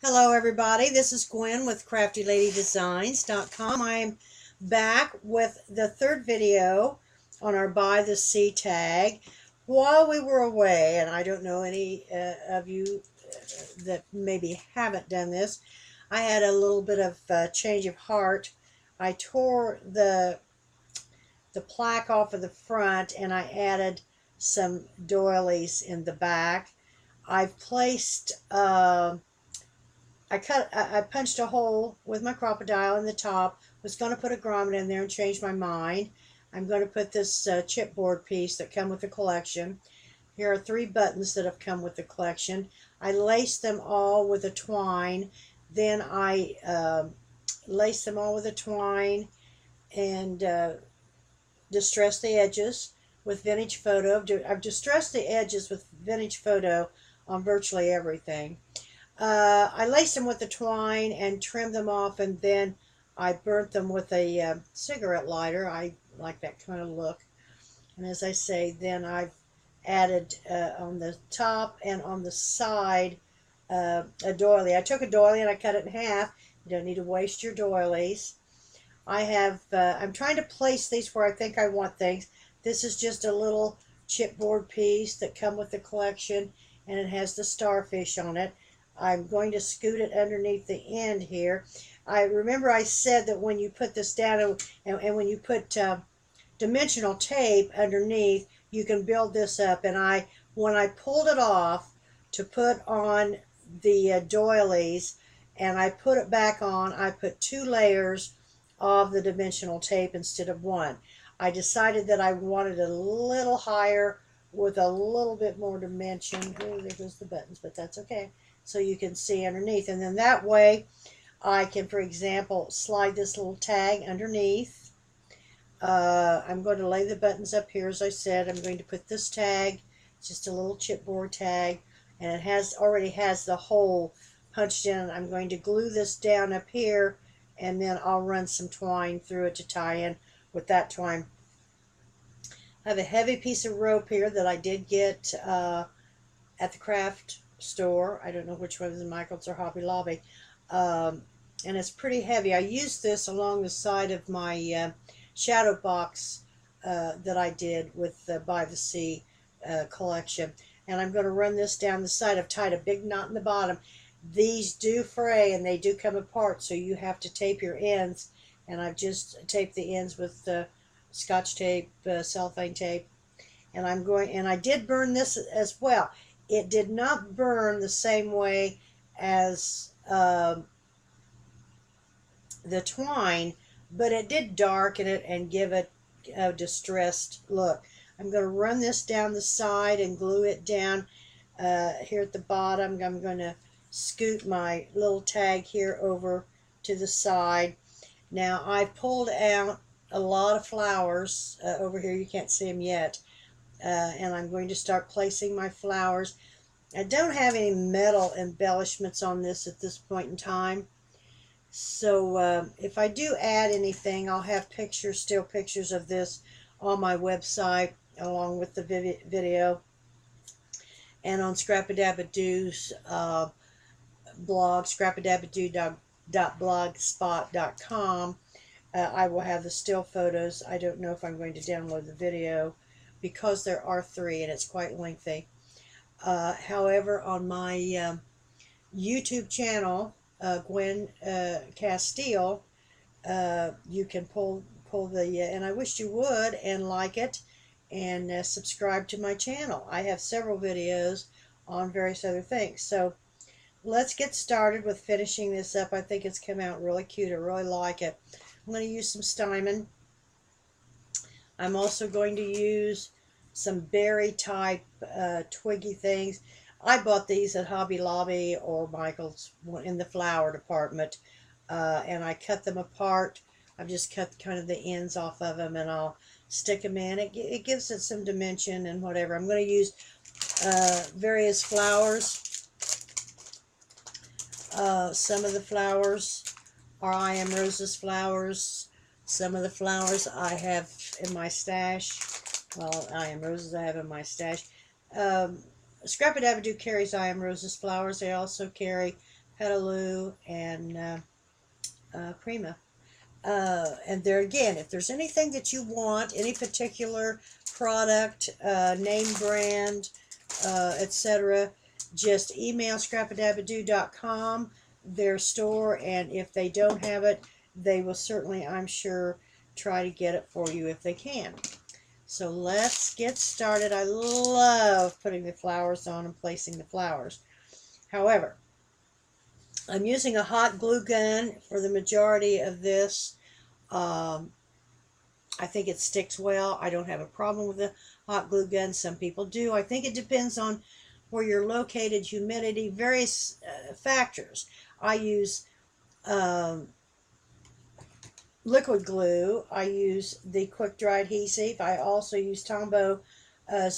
Hello everybody, this is Gwen with CraftyLadyDesigns.com. I'm back with the third video on our Buy the Sea Tag. While we were away, and I don't know any of you that maybe haven't done this, I had a little bit of change of heart. I tore the plaque off of the front and I added some doilies in the back. I've placed I punched a hole with my crocodile in the top. Was going to put a grommet in there and change my mind. I'm going to put this chipboard piece that come with the collection. Here are 3 buttons that have come with the collection. I laced them all with a twine. Then I laced them all with a twine and distressed the edges with vintage photo. I've distressed the edges with vintage photo on virtually everything. I laced them with the twine and trimmed them off, and then I burnt them with a cigarette lighter. I like that kind of look. And as I say, then I've added on the top and on the side a doily. I took a doily and I cut it in half. You don't need to waste your doilies. I'm trying to place these where I think I want things. This is just a little chipboard piece that come with the collection, and it has the starfish on it. I'm going to scoot it underneath the end here. I remember I said that when you put this down and when you put dimensional tape underneath, you can build this up. And when I pulled it off to put on the doilies and I put it back on, I put 2 layers of the dimensional tape instead of 1. I decided that I wanted it a little higher with a little bit more dimension. Oh, there goes the buttons, but that's okay. So you can see underneath, and then that way I can, for example, slide this little tag underneath. I'm going to lay the buttons up here. As I said, I'm going to put this tag, just a little chipboard tag, and it already has the hole punched in. I'm going to glue this down up here, and then I'll run some twine through it to tie in with that twine. I have a heavy piece of rope here that I did get at the craft store. I don't know which one is Michael's or Hobby Lobby. And it's pretty heavy. I used this along the side of my shadow box that I did with the By the Sea collection. And I'm going to run this down the side. I've tied a big knot in the bottom. These do fray and they do come apart, so you have to tape your ends. And I've just taped the ends with Scotch tape, cellophane tape. And I did burn this as well. It did not burn the same way as the twine, but it did darken it and give it a distressed look. I'm going to run this down the side and glue it down here at the bottom. I'm going to scoot my little tag here over to the side. Now I've pulled out a lot of flowers over here. You can't see them yet. And I'm going to start placing my flowers. I don't have any metal embellishments on this at this point in time. So if I do add anything, I'll have still pictures of this on my website along with the video. And on Scrappadabadoo's blog, scrappadabadoo.blogspot.com, I will have the still photos. I don't know if I'm going to download the video because there are 3 and it's quite lengthy. However, on my YouTube channel, Gwen Castile, you can pull the, and I wish you would, and like it, and subscribe to my channel. I have several videos on various other things. So let's get started with finishing this up. I think it's come out really cute. I really like it. I'm going to use some Steinman. I'm also going to use some berry type twiggy things. I bought these at Hobby Lobby or Michael's in the flower department, and I cut them apart. I've just cut kind of the ends off of them, and I'll stick them in. It gives it some dimension and whatever. I'm going to use various flowers. Some of the flowers are I Am Rose's flowers. Some of the flowers I have in my stash. Well, I Am Roses I have in my stash. Scrappadabadoo carries I Am Roses flowers. They also carry Petaloo, and Prima. And there again, if there's anything that you want, any particular product, name brand, etc., just email scrapadabadoo.com, their store, and if they don't have it, they will certainly, I'm sure, try to get it for you if they can. So let's get started. I love putting the flowers on and placing the flowers. However, I'm using a hot glue gun for the majority of this. I think it sticks well. I don't have a problem with the hot glue gun. Some people do. I think it depends on where you're located, humidity, various factors. I use liquid glue. I use the quick dry adhesive. I also use Tombow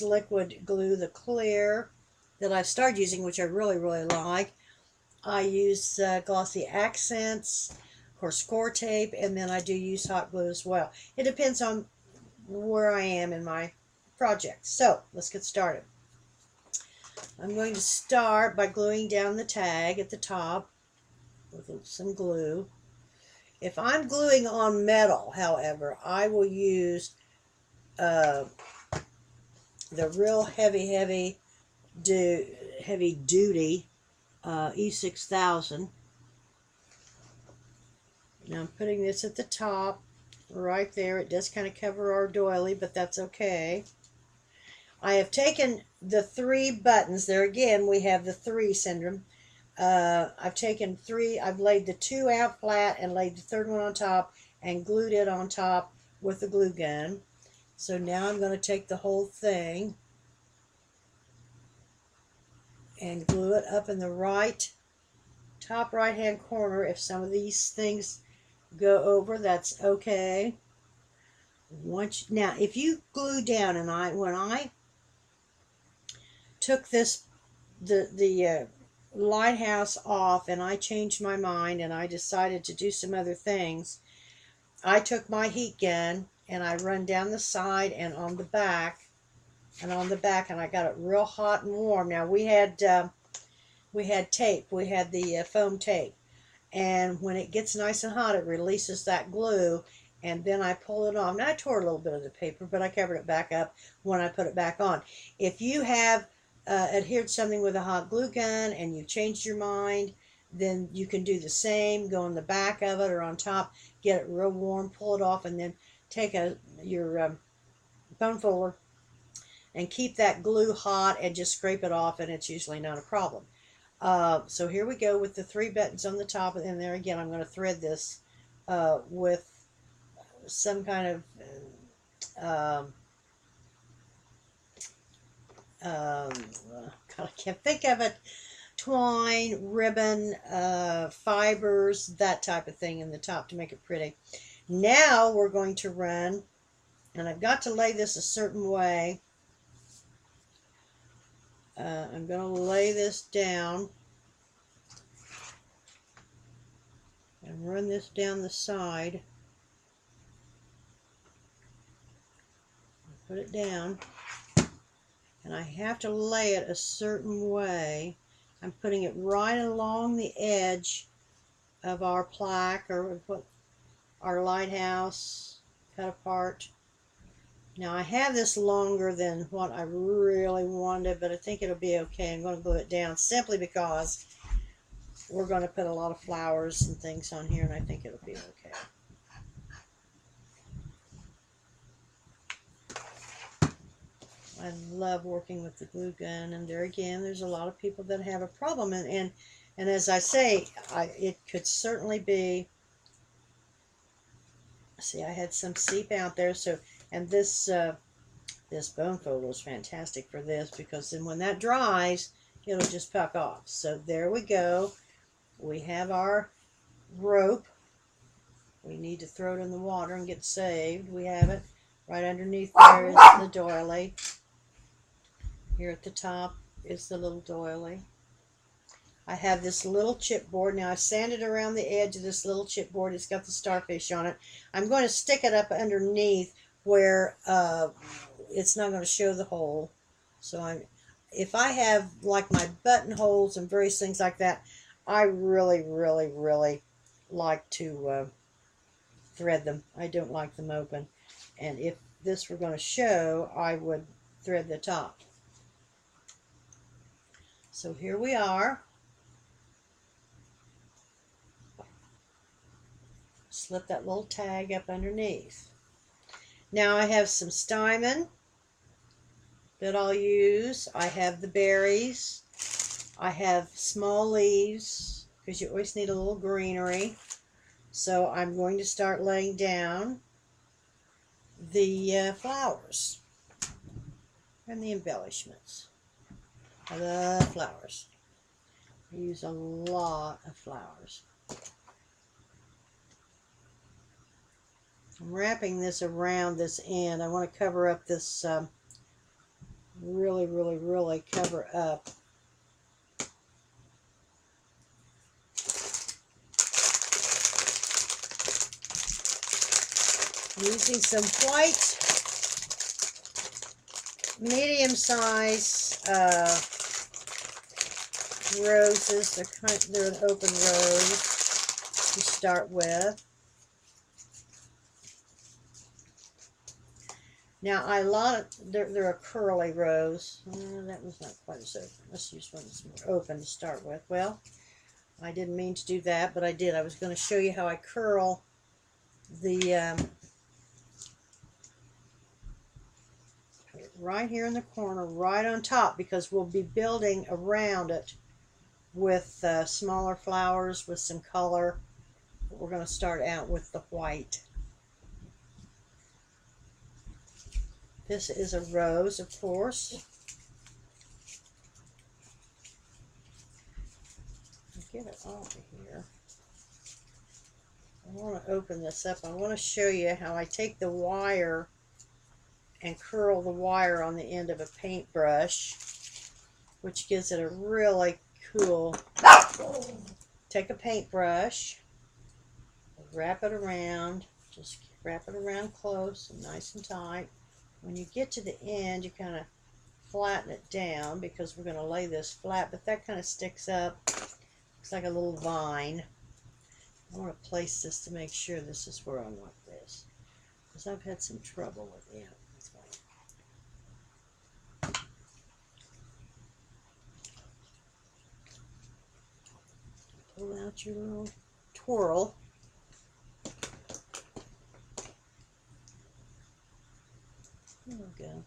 liquid glue, the clear, that I've started using, which I really, really like. I use glossy accents, of course, score tape, and then I do use hot glue as well. It depends on where I am in my project. So let's get started. I'm going to start by gluing down the tag at the top with some glue. If I'm gluing on metal, however, I will use the real heavy duty E6000. Now I'm putting this at the top right there. It does kind of cover our doily, but that's okay. I have taken the 3 buttons. There again, we have the 3 syndrome. I've taken 3, I've laid the 2 out flat and laid the 3rd one on top and glued it on top with the glue gun. So now I'm going to take the whole thing and glue it up in the top right hand corner. If some of these things go over, that's okay. Now if you glue down, and when I took the lighthouse off and I changed my mind and I decided to do some other things, I took my heat gun and I run down the side and on the back and I got it real hot and warm. Now we had tape, we had the foam tape, and when it gets nice and hot it releases that glue, and then I pull it off. Now I tore a little bit of the paper, but I covered it back up when I put it back on. If you have adhered something with a hot glue gun and you've changed your mind, then you can do the same. Go on the back of it or on top, get it real warm, pull it off, and then take your bone folder and keep that glue hot and just scrape it off, and it's usually not a problem. So here we go with the 3 buttons on the top, and there again I'm going to thread this with some kind of God, I can't think of it, twine, ribbon, fibers, that type of thing in the top to make it pretty. Now we're going to run, and I've got to lay this a certain way. I'm going to lay this down and run this down the side. Put it down, and I have to lay it a certain way. I'm putting it right along the edge of our plaque, or what our lighthouse cut apart. Now I have this longer than what I really wanted, but I think it'll be okay. I'm going to glue it down simply because we're going to put a lot of flowers and things on here, and I think it'll be okay. I love working with the glue gun, and there again, there's a lot of people that have a problem, and as I say, it could certainly be. See, I had some seep out there, so, and this bone folder is fantastic for this, because then when that dries, it'll just puck off. So there we go. We have our rope. We need to throw it in the water and get saved. We have it right underneath. There is the doily. Here at the top is the little doily. I have this little chipboard. Now I've sanded around the edge of this little chipboard. It's got the starfish on it. I'm going to stick it up underneath where it's not going to show the hole. So if I have like my buttonholes and various things like that, I really, really, really like to thread them. I don't like them open. And if this were going to show, I would thread the top. So here we are. Slip that little tag up underneath. Now I have some stymon that I'll use. I have the berries. I have small leaves because you always need a little greenery. So I'm going to start laying down the flowers and the embellishments. I love flowers. I use a lot of flowers. I'm wrapping this around this end. I want to cover up this, really cover up. I'm using some white, medium-size roses. They're an open rose to start with. Now they're a curly rose. That was not quite as open. Let's use one that's more open to start with. Well, I didn't mean to do that, but I did. I was going to show you how I curl the right here in the corner, right on top, because we'll be building around it with smaller flowers with some color. We're going to start out with the white. This is a rose, of course. Get it off of here. I want to open this up. I want to show you how I take the wire and curl the wire on the end of a paintbrush, which gives it a really cool. Take a paintbrush, wrap it around, just wrap it around close and nice and tight. When you get to the end, you kind of flatten it down because we're going to lay this flat, but that kind of sticks up. Looks like a little vine. I want to place this to make sure this is where I want this, because I've had some trouble with it. Pull out your little twirl. There we go.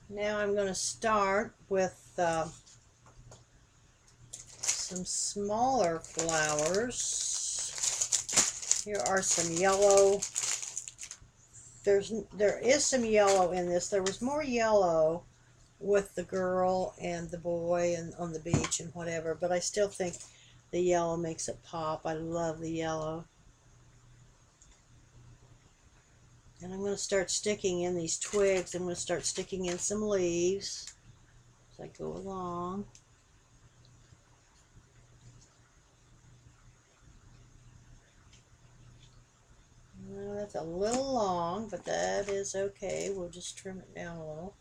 Now I'm going to start with some smaller flowers. Here are some yellow. There is some yellow in this. There was more yellow with the girl and the boy and on the beach and whatever, but I still think the yellow makes it pop. I love the yellow. And I'm going to start sticking in these twigs. I'm going to start sticking in some leaves as I go along. Well, that's a little long, but that is okay. We'll just trim it down a little.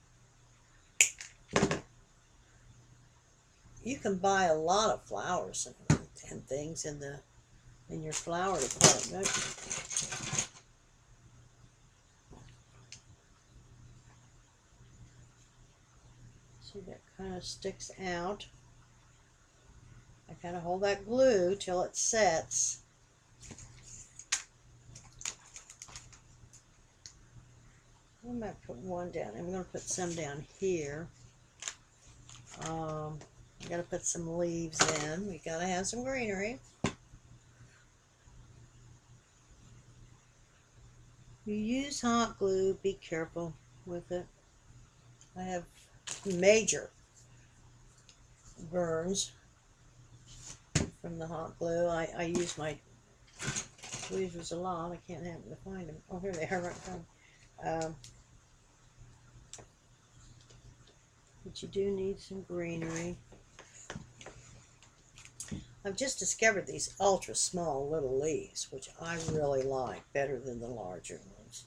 You can buy a lot of flowers and things in your flower department. See, that kind of sticks out. I kind of hold that glue till it sets. I might put one down. I'm going to put some down here. I got to put some leaves in. We got to have some greenery. You use hot glue, be careful with it. I have major burns from the hot glue. I use my tweezers a lot. I can't happen to find them. Oh, here they are right now. But you do need some greenery. I've just discovered these ultra small little leaves, which I really like better than the larger ones.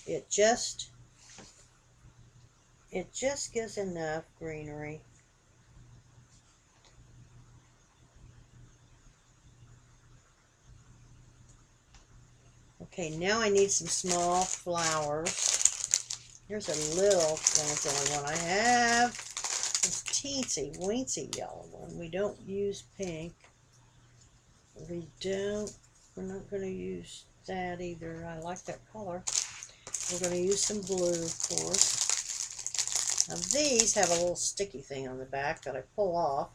It just it just gives enough greenery. Okay, now I need some small flowers. Here's a little one, it's the only one I have. This teensy weensy yellow one. We don't use pink. We're not going to use that either. I like that color. We're going to use some blue, of course. Now these have a little sticky thing on the back that I pull off.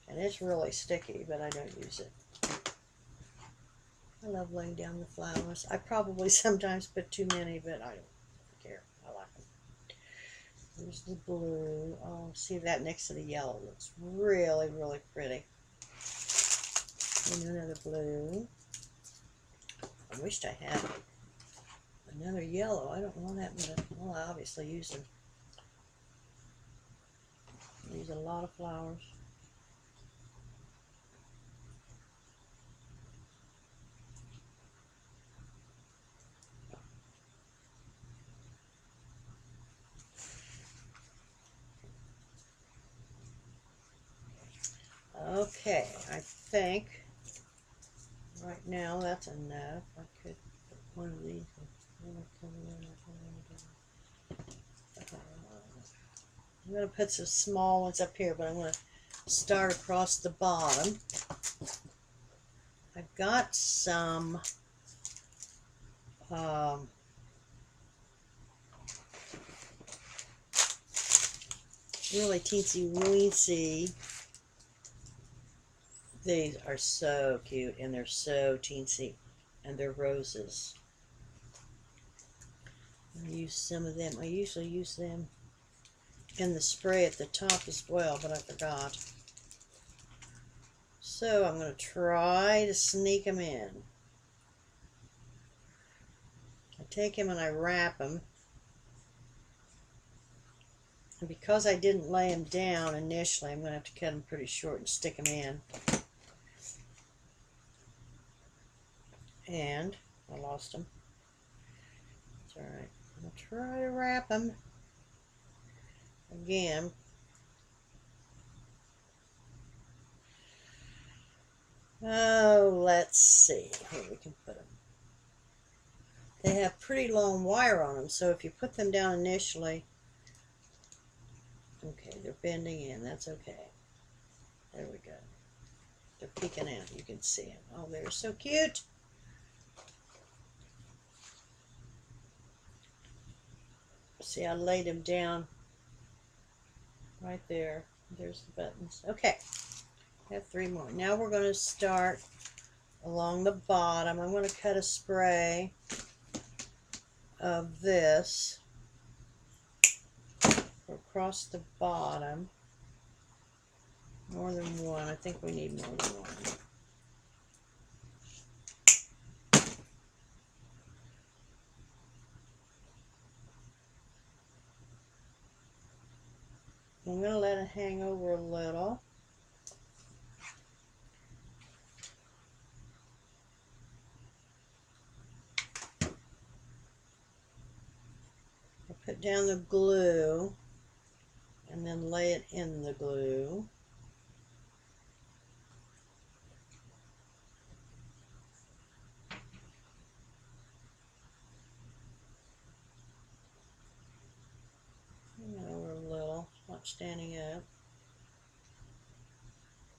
And it's really sticky, but I don't use it. I love laying down the flowers. I probably sometimes put too many, but I don't care. I like them. There's the blue. Oh, see that next to the yellow looks really, really pretty. And another blue. I wished I had another yellow. I don't know what happened to, well, I obviously use them. I use a lot of flowers. Okay, I think right now that's enough. I could put one of these. I'm going to put some small ones up here, but I'm going to start across the bottom. I've got some really teensy weensy. These are so cute and they're so teensy, and they're roses. I'll use some of them. I usually use them in the spray at the top as well, but I forgot. So I'm going to try to sneak them in. I take them and I wrap them. And because I didn't lay them down initially, I'm going to have to cut them pretty short and stick them in. And I lost them. It's alright. I'm going to try to wrap them again. Oh, let's see where we can put them. They have pretty long wire on them, so if you put them down initially, okay, they're bending in. That's okay. There we go. They're peeking out. You can see them. Oh, they're so cute. See, I laid them down right there. There's the buttons. Okay, I have 3 more. Now we're going to start along the bottom. I'm going to cut a spray of this across the bottom. More than one. I think we need more than one. I'm going to let it hang over a little. I'll put down the glue and then lay it in the glue. Over a little. It's not standing up.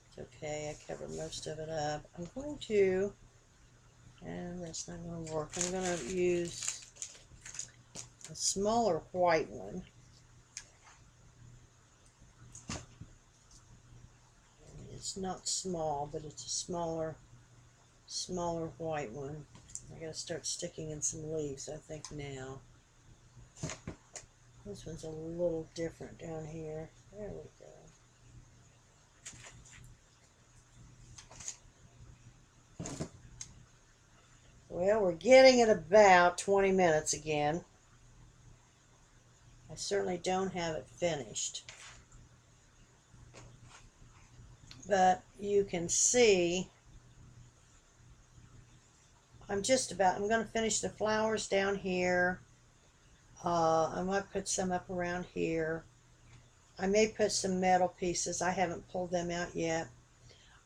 It's okay. I covered most of it up. I'm going to, and that's not going to work. I'm going to use a smaller white one. It's not small, but it's a smaller white one. I gotta start sticking in some leaves, I think, now. This one's a little different down here. There we go. Well, we're getting at about 20 minutes again. I certainly don't have it finished. But you can see I'm going to finish the flowers down here. I might put some up around here. I may put some metal pieces. I haven't pulled them out yet.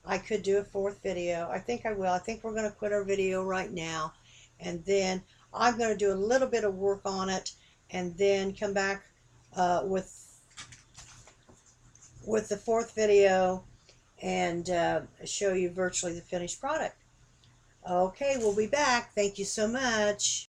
I could do a fourth video. I think I will. I think we're going to quit our video right now. And then I'm going to do a little bit of work on it and then come back with the fourth video and show you virtually the finished product. Okay, we'll be back. Thank you so much.